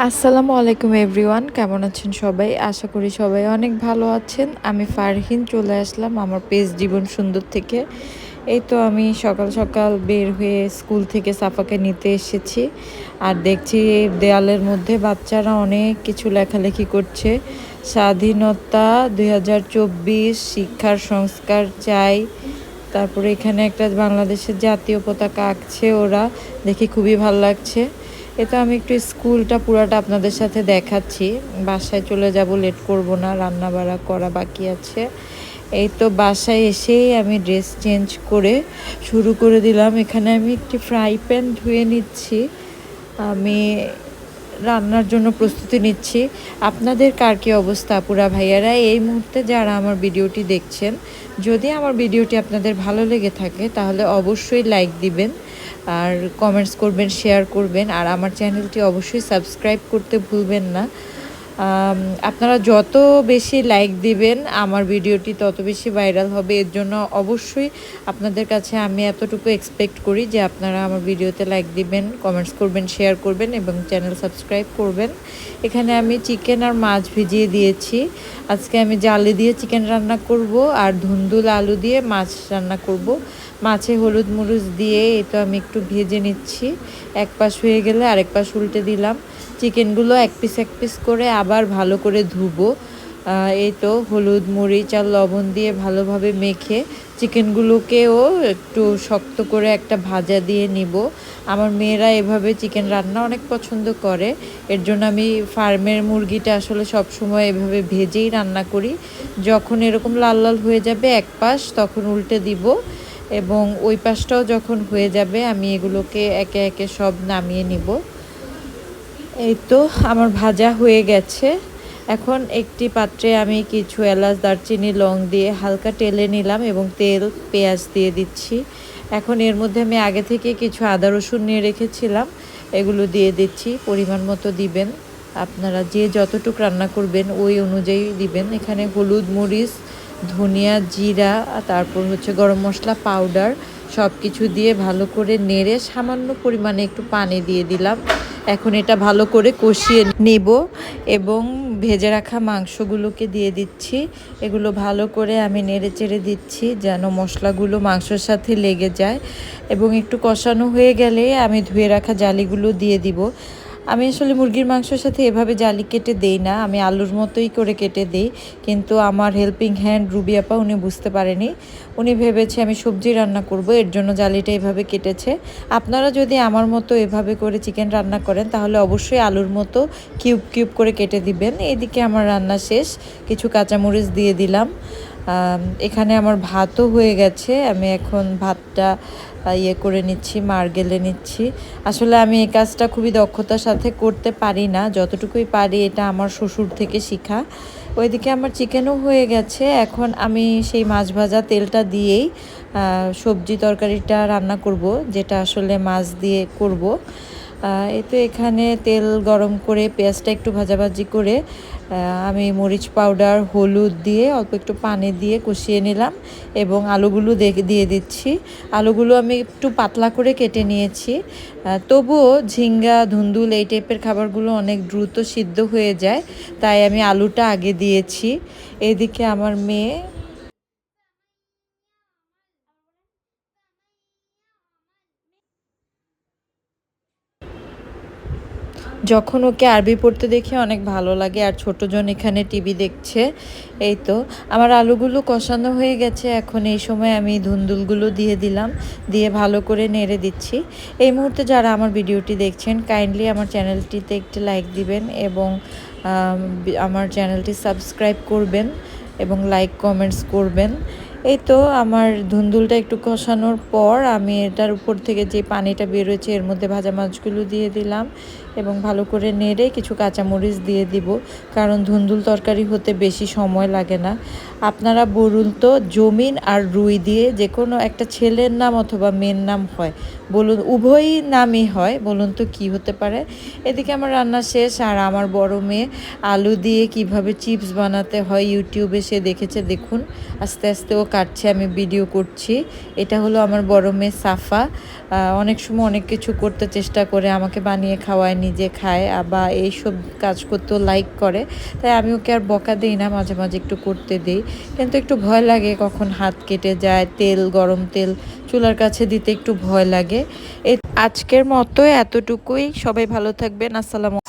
আসসালামু আলাইকুম এভরিওয়ান, কেমন আছেন সবাই? আশা করি সবাই অনেক ভালো আছেন। আমি ফারহিন চলে আসলাম আমার পেজ জীবন সুন্দর থেকে। এই তো আমি সকাল সকাল বের হয়ে স্কুল থেকে সাফাকে নিতে এসেছি, আর দেখছি দেয়ালের মধ্যে বাচ্চারা অনেক কিছু লেখালেখি করছে। স্বাধীনতা 2024, শিক্ষার সংস্কার চাই। তারপরে এখানে একটা বাংলাদেশের জাতীয় পতাকা আঁকছে ওরা, দেখে খুবই ভালো লাগছে। এটা আমি একটু স্কুলটা পুরাটা আপনাদের সাথে দেখাচ্ছি। বাসায় চলে যাব, লেট করব না, রান্না বাড়া করা বাকি আছে। এই তো বাসায় এসেই আমি ড্রেস চেঞ্জ করে শুরু করে দিলাম। এখানে আমি একটি ফ্রাই প্যান ধুয়ে নিচ্ছি, আমি রান্নার জন্য প্রস্তুতি নিচ্ছি। আপনাদের কার কী অবস্থা আপুরা ভাইয়ারা এই মুহূর্তে যারা আমার ভিডিওটি দেখছেন? যদি আমার ভিডিওটি আপনাদের ভালো লেগে থাকে তাহলে অবশ্যই লাইক দিবেন, আর কমেন্টস করবেন, শেয়ার করবেন, আর আমার চ্যানেলটি অবশ্যই সাবস্ক্রাইব করতে ভুলবেন না। আপনারা যত বেশি লাইক দিবেন আমার ভিডিওটি তত বেশি ভাইরাল হবে। এর জন্য অবশ্যই আপনাদের কাছে আমি এতটুকু এক্সপেক্ট করি যে আপনারা আমার ভিডিওতে লাইক দিবেন, কমেন্টস করবেন, শেয়ার করবেন এবং চ্যানেল সাবস্ক্রাইব করবেন। এখানে আমি চিকেন আর মাছ ভিজিয়ে দিয়েছি। আজকে আমি জালি দিয়ে চিকেন রান্না করব আর ধুন্দুল আলু দিয়ে মাছ রান্না করব। মাছে হলুদ মরিচ দিয়ে এটা আমি একটু ভেজে নিচ্ছি। এক পাশ হয়ে গেলে আরেক পাশ উল্টে দিলাম। চিকেনগুলো এক পিস করে আবার ভালো করে ধুবো। এই তো হলুদ মরিচ আর লবণ দিয়ে ভালোভাবে মেখে চিকেনগুলোকেও একটু শক্ত করে একটা ভাজা দিয়ে নিব। আমার মেয়েরা এভাবে চিকেন রান্না অনেক পছন্দ করে, এর জন্য আমি ফার্মের মুরগিটা আসলে সব সময় এভাবে ভেজেই রান্না করি। যখন এরকম লাল লাল হয়ে যাবে এক পাশ, তখন উল্টে দিব এবং ওই পাশটাও যখন হয়ে যাবে আমি এগুলোকে একে একে সব নামিয়ে নিব। এই তো আমার ভাজা হয়ে গেছে। এখন একটি পাত্রে আমি কিছু এলাচ, দারচিনি, লং দিয়ে হালকা টেলে নিলাম এবং তেল, পেঁয়াজ দিয়ে দিচ্ছি। এখন এর মধ্যে আমি আগে থেকে কিছু আদা রসুন নিয়ে রেখেছিলাম, এগুলো দিয়ে দিচ্ছি। পরিমাণ মতো দিবেন, আপনারা যে যতটুকু রান্না করবেন ওই অনুযায়ী দিবেন। এখানে হলুদ মরিচ, ধনিয়া, জিরা, তারপর হচ্ছে গরম মশলা পাউডার সব কিছু দিয়ে ভালো করে নেড়ে সামান্য পরিমাণে একটু পানি দিয়ে দিলাম। এখন এটা ভালো করে কষিয়ে নেব এবং ভেজে রাখা মাংসগুলোকে দিয়ে দিচ্ছি। এগুলো ভালো করে আমি নেড়ে চেড়ে দিচ্ছি যেন মশলাগুলো মাংসের সাথে লেগে যায়, এবং একটু কষানো হয়ে গেলে আমি ধুয়ে রাখা জালিগুলো দিয়ে দিব। আমি আসলে মুরগির মাংসের সাথে এভাবে জালি কেটে দেই না, আমি আলুর মতোই করে কেটে দিই। কিন্তু আমার হেল্পিং হ্যান্ড রুবি আপা উনি বুঝতে পারেনি, উনি ভেবেছে আমি সবজি রান্না করব, এর জন্য জালিটা এভাবে কেটেছে। আপনারা যদি আমার মতো এভাবে করে চিকেন রান্না করেন তাহলে অবশ্যই আলুর মতো কিউব কিউব করে কেটে দিবেন। এদিকে আমার রান্না শেষ, কিছু কাঁচামরিচ দিয়ে দিলাম। এখানে আমার ভাতও হয়ে গেছে, আমি এখন ভাতটা করে নিচ্ছি, গেলে নিচ্ছি। আসলে আমি এই কাজটা খুবই দক্ষতার সাথে করতে পারি না, যতটুকুই পারি এটা আমার শ্বশুর থেকে শেখা। ওইদিকে আমার চিকেনও হয়ে গেছে। এখন আমি সেই মাছ ভাজা তেলটা দিয়েই সবজি তরকারিটা রান্না করব, যেটা আসলে মাছ দিয়ে করব। এতে এখানে তেল গরম করে পেঁয়াজটা একটু ভাজাভাজি করে আমি মরিচ পাউডার, হলুদ দিয়ে অল্প একটু পানি দিয়ে কষিয়ে নিলাম এবং আলুগুলো দিয়ে দিচ্ছি। আলুগুলো আমি একটু পাতলা করে কেটে নিয়েছি, তবুও ঝিঙ্গা, ধুন্দুল এই টাইপের খাবারগুলো অনেক দ্রুত সিদ্ধ হয়ে যায়, তাই আমি আলুটা আগে দিয়েছি। এদিকে আমার মেয়ে যখন ওকে আরবি পড়তে দেখে অনেক ভালো লাগে, আর ছোটোজন এখানে টিভি দেখছে। এই তো আমার আলুগুলো কষানো হয়ে গেছে, এখন এই সময় আমি ধুন্দুলগুলো দিয়ে দিলাম, দিয়ে ভালো করে নেড়ে দিচ্ছি। এই মুহূর্তে যারা আমার ভিডিওটি দেখছেন কাইন্ডলি আমার চ্যানেলটিতে একটি লাইক দিবেন এবং আমার চ্যানেলটি সাবস্ক্রাইব করবেন এবং লাইক কমেন্টস করবেন। এই তো আমার ধুন্দুলটা একটু কষানোর পর আমি এটার উপর থেকে যে পানিটা বেরোচ্ছে এর মধ্যে ভাজা মাছগুলো দিয়ে দিলাম এবং ভালো করে নেড়ে কিছু কাঁচামরিচ দিয়ে দিব, কারণ ধুন্দুল তরকারি হতে বেশি সময় লাগে না। আপনারা বলুন তো, জমিন আর রুই দিয়ে যে কোনো একটা ছেলের নাম অথবা মেয়ের নাম হয়, বলুন উভয়ই নামই হয়, বলুন তো কি হতে পারে? এদিকে আমার রান্না শেষ, আর আমার বড় মেয়ে আলু দিয়ে কিভাবে চিপস বানাতে হয় ইউটিউবে সে দেখেছে। দেখুন আস্তে আস্তে ও কাটছে, আমি ভিডিও করছি। এটা হলো আমার বড় মেয়ে সাফা। অনেক সময় অনেক কিছু করতে চেষ্টা করে, আমাকে বানিয়ে খাওয়ায়, নিজে খায়, বা এইসব কাজ করতেও লাইক করে। তাই আমি ওকে আর বকা দিই না, মাঝে মাঝে একটু করতে দিই। কিন্তু একটু ভয় লাগে কখন হাত কেটে যায়, তেল গরম তেল চুলার কাছে দিতে একটু ভয় লাগে। এই আজকের মতো এতটুকুই, সবাই ভালো থাকবেন, আসসালামু